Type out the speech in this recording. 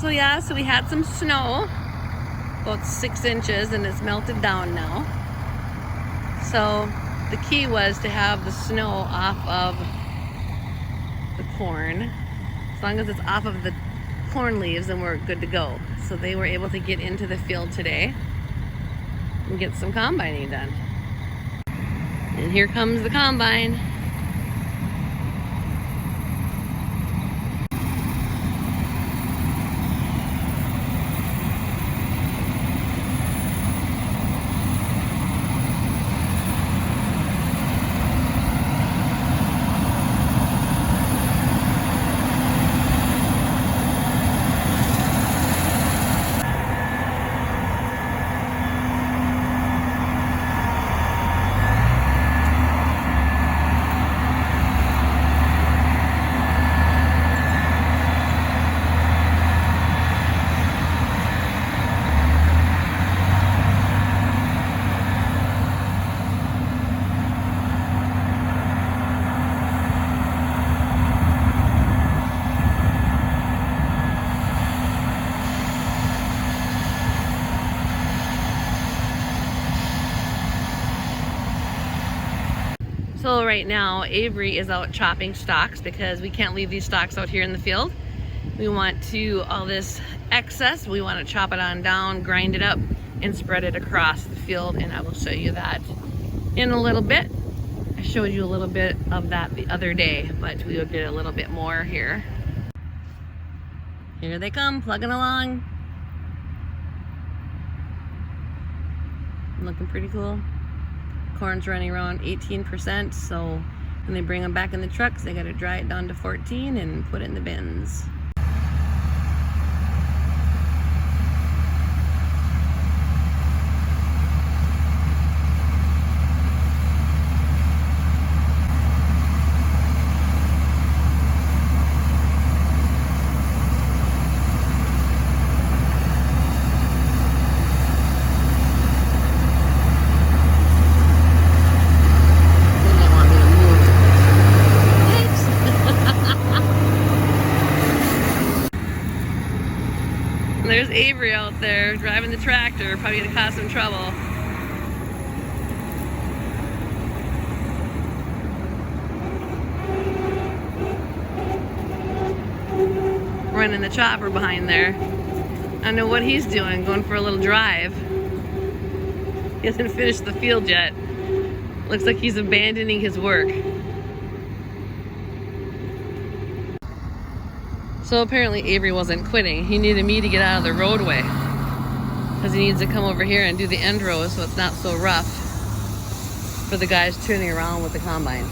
So yeah, so we had some snow, about 6 inches, and it's melted down now. So the key was to have the snow off of the corn. As long as it's off of the corn leaves, then we're good to go. So they were able to get into the field today and get some combining done. And here comes the combine. So right now, Avery is out chopping stalks because we can't leave these stalks out here in the field. We want to, all this excess, we want to chop it on down, grind it up, and spread it across the field, and I will show you that in a little bit. I showed you a little bit of that the other day, but we will get a little bit more here. Here they come, plugging along. Looking pretty cool. Corn's running around 18%, so when they bring them back in the trucks, they got to dry it down to 14 and put it in the bins. There's Avery out there driving the tractor, probably gonna cause some trouble. Running the chopper behind there. I don't know what he's doing, going for a little drive. He hasn't finished the field yet. Looks like he's abandoning his work. So apparently Avery wasn't quitting. He needed me to get out of the roadway because he needs to come over here and do the end rows so it's not so rough for the guys turning around with the combine.